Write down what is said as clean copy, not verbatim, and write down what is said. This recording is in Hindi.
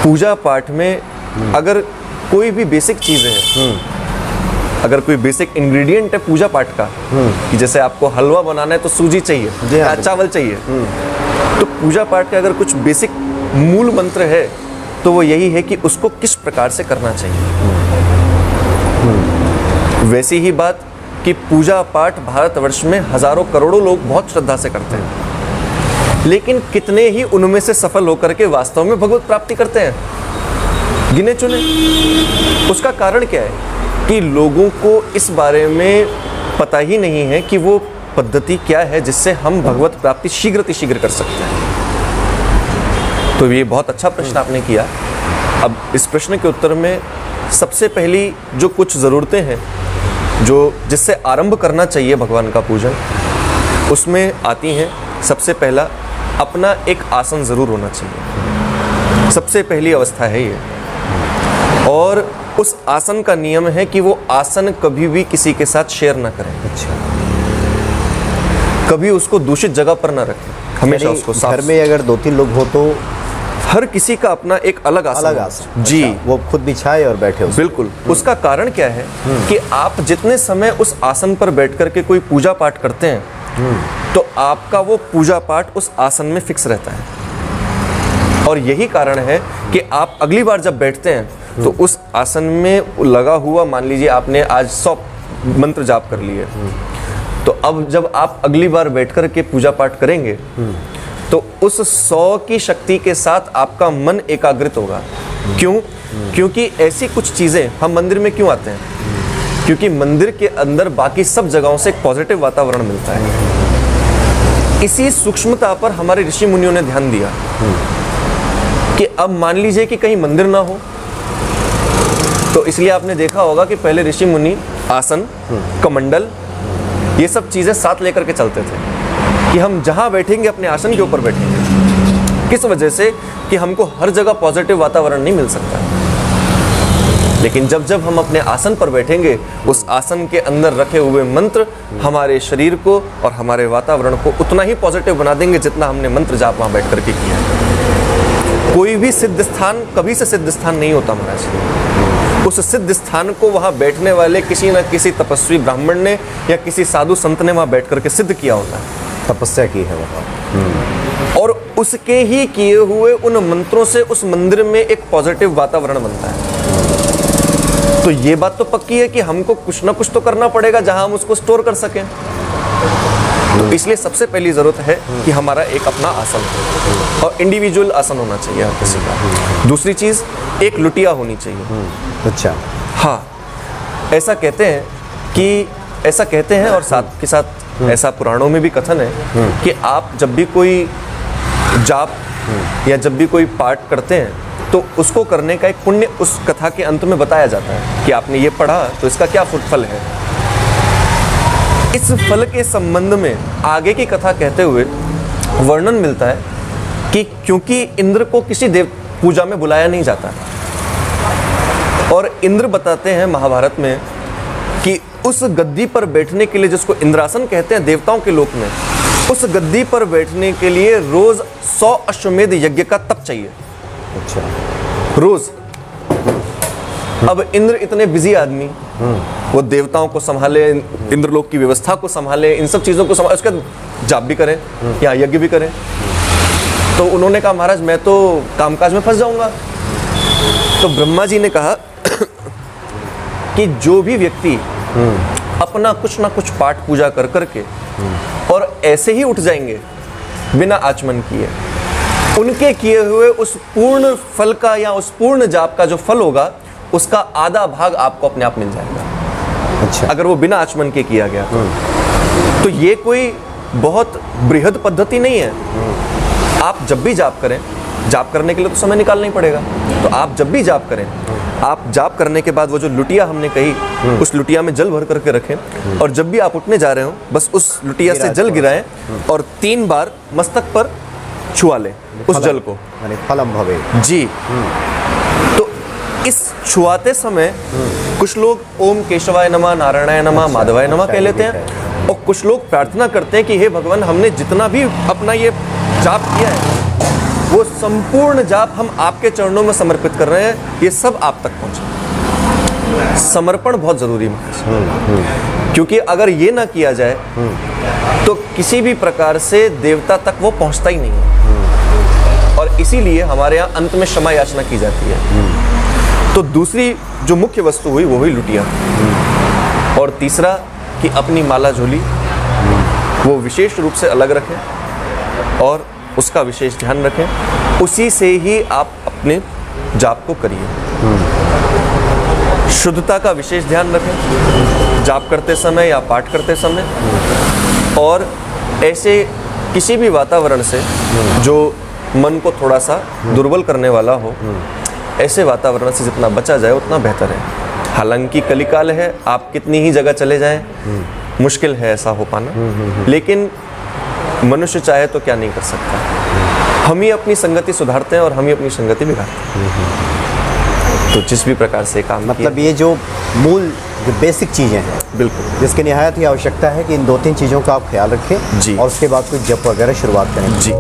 पूजा पाठ में अगर कोई भी बेसिक चीज़ें हैं, अगर कोई बेसिक इंग्रेडिएंट है पूजा पाठ का, कि जैसे आपको हलवा बनाना है तो सूजी चाहिए या चावल चाहिए, तो पूजा पाठ का अगर कुछ बेसिक मूल मंत्र है तो वो यही है कि उसको किस प्रकार से करना चाहिए। वैसी ही बात कि पूजा पाठ भारतवर्ष में हजारों करोड़ों लोग बहुत श्रद्धा से करते हैं, लेकिन कितने ही उनमें से सफल होकर के वास्तव में भगवत प्राप्ति करते हैं? गिने चुने। उसका कारण क्या है कि लोगों को इस बारे में पता ही नहीं है कि वो पद्धति क्या है जिससे हम भगवत प्राप्ति शीघ्र कर सकते हैं। तो ये बहुत अच्छा प्रश्न आपने किया। अब इस प्रश्न के उत्तर में सबसे पहली जो कुछ ज़रूरतें हैं जो जिससे आरंभ करना चाहिए भगवान का पूजन, उसमें आती हैं सबसे पहला अपना एक आसन ज़रूर होना चाहिए। सबसे पहली अवस्था है ये। और उस आसन का नियम है कि वो आसन कभी भी किसी के साथ शेयर ना करें। अच्छा। कभी उसको दूषित जगह पर ना रखें, हमेशा उसको साफ। घर में अगर 2-3 लोग हो तो हर किसी का अपना एक अलग आसन जी। अच्छा, वो खुद बिछाए और बैठे उस बिल्कुल। उसका कारण क्या है कि आप जितने समय उस आसन पर बैठ करके कोई पूजा पाठ करते हैं तो आपका वो पूजा पाठ उस आसन में फिक्स रहता है। और यही कारण है कि आप अगली बार जब बैठते हैं तो उस आसन में लगा हुआ, मान लीजिए आपने आज 100 मंत्र जाप कर लिए, तो अब जब आप अगली बार बैठ कर के पूजा पाठ करेंगे तो उस 100 की शक्ति के साथ आपका मन एकाग्रित होगा। क्यों? क्योंकि ऐसी कुछ चीज़ें, हम मंदिर में क्यों आते हैं? क्योंकि मंदिर के अंदर बाकी सब जगहों से एक पॉजिटिव वातावरण मिलता है। इसी सूक्ष्मता पर हमारे ऋषि मुनियों ने ध्यान दिया कि अब मान लीजिए कि कहीं मंदिर ना हो, तो इसलिए आपने देखा होगा कि पहले ऋषि मुनि आसन, कमंडल, ये सब चीज़ें साथ लेकर के चलते थे कि हम जहाँ बैठेंगे अपने आसन के ऊपर बैठेंगे। किस वजह से? कि हमको हर जगह पॉजिटिव वातावरण नहीं मिल सकता। लेकिन जब जब हम अपने आसन पर बैठेंगे, उस आसन के अंदर रखे हुए मंत्र हमारे शरीर को और हमारे वातावरण को उतना ही पॉजिटिव बना देंगे जितना हमने मंत्र जाप वहाँ बैठ करके किया है। कोई भी सिद्ध स्थान कभी से सिद्ध स्थान नहीं होता महाराज। उस सिद्ध स्थान को वहाँ बैठने वाले किसी न किसी तपस्वी ब्राह्मण ने या किसी साधु संत ने वहाँ बैठ करके सिद्ध किया होता है, तपस्या की है वहाँ। और उसके ही किए हुए उन मंत्रों से उस मंदिर में एक पॉजिटिव वातावरण बनता है। तो ये बात तो पक्की है कि हमको कुछ ना कुछ तो करना पड़ेगा जहां हम उसको स्टोर कर सकें। तो इसलिए सबसे पहली जरूरत है कि हमारा एक अपना आसन हो और इंडिविजुअल आसन होना चाहिए हर किसी का। दूसरी चीज, एक लुटिया होनी चाहिए। अच्छा। हाँ, ऐसा कहते हैं और साथ के साथ ऐसा पुराणों में भी कथन है कि आप जब भी कोई जाप या जब भी कोई पाठ करते हैं तो उसको करने का एक पुण्य उस कथा के अंत में बताया जाता है कि आपने ये पढ़ा तो इसका क्या फल है। इस फल के संबंध में आगे की कथा कहते हुए वर्णन मिलता है कि क्योंकि इंद्र को किसी देव पूजा में बुलाया नहीं जाता, और इंद्र बताते हैं महाभारत में कि उस गद्दी पर बैठने के लिए, जिसको इंद्रासन कहते हैं देवताओं के लोक में, उस गद्दी पर बैठने के लिए रोज 100 अश्वमेध यज्ञ का तप चाहिए। अच्छा। रोज। अब इंद्र इतने बिजी आदमी, वो देवताओं को संभाले, इंद्रलोक की व्यवस्था को संभाले, इन सब चीजों को संभाले, उसके बाद जाप भी करें या यज्ञ भी करें। तो उन्होंने कहा महाराज मैं तो कामकाज में फंस जाऊंगा। तो ब्रह्मा जी ने कहा कि जो भी व्यक्ति अपना कुछ ना कुछ पाठ पूजा कर करके और ऐसे ही उठ जाएंगे बिना आचमन किए, उनके किए हुए उस पूर्ण फल का या उस पूर्ण जाप का जो फल होगा उसका आधा भाग आपको अपने आप मिल जाएगा। अच्छा। अगर वो बिना आचमन के किया गया तो ये कोई बहुत बृहद पद्धति नहीं है। आप जब भी जाप करें, जाप करने के लिए तो समय निकालना ही पड़ेगा, तो आप जब भी जाप करें, आप जाप करने के बाद वो जो लुटिया हमने कही, उस लुटिया में जल भर करके रखें, और जब भी आप उठने जा रहे हो बस उस लुटिया से जल गिराएं और 3 बार मस्तक पर छुआ लें उस जल को, यानी फलम भवे जी। तो इस छुआते समय कुछ लोग ओम केशवाय नमः, नारायणाय नमः, माधवाय नमः कह लेते हैं, और कुछ लोग प्रार्थना करते हैं कि हे भगवान, हमने जितना भी अपना ये जाप किया है वो संपूर्ण जाप हम आपके चरणों में समर्पित कर रहे हैं, ये सब आप तक पहुंचे। समर्पण बहुत जरूरी है, क्योंकि अगर ये ना किया जाए तो किसी भी प्रकार से देवता तक वो पहुंचता ही नहीं है। और इसीलिए हमारे यहाँ अंत में क्षमा याचना की जाती है। तो दूसरी जो मुख्य वस्तु हुई वो हुई लुटिया। और तीसरा कि अपनी माला झोली वो विशेष रूप से अलग रखें और उसका विशेष ध्यान रखें, उसी से ही आप अपने जाप को करिए। शुद्धता का विशेष ध्यान रखें जाप करते समय या पाठ करते समय, और ऐसे किसी भी वातावरण से जो मन को थोड़ा सा दुर्बल करने वाला हो, ऐसे वातावरण से जितना बचा जाए उतना बेहतर है। हालांकि कलिकाल है, आप कितनी ही जगह चले जाएं, मुश्किल है ऐसा हो पाना, लेकिन मनुष्य चाहे तो क्या नहीं कर सकता। हम ही अपनी संगति सुधारते हैं और हम ही अपनी संगति बिगाड़ते हैं। तो जिस भी प्रकार से काम मतलब ये जो मूल जो बेसिक चीज़ें हैं, बिल्कुल, जिसकी निहायत ही आवश्यकता है कि इन 2-3 चीज़ों का आप ख्याल रखें जी, और उसके बाद कोई जप वगैरह शुरुआत करें। जी।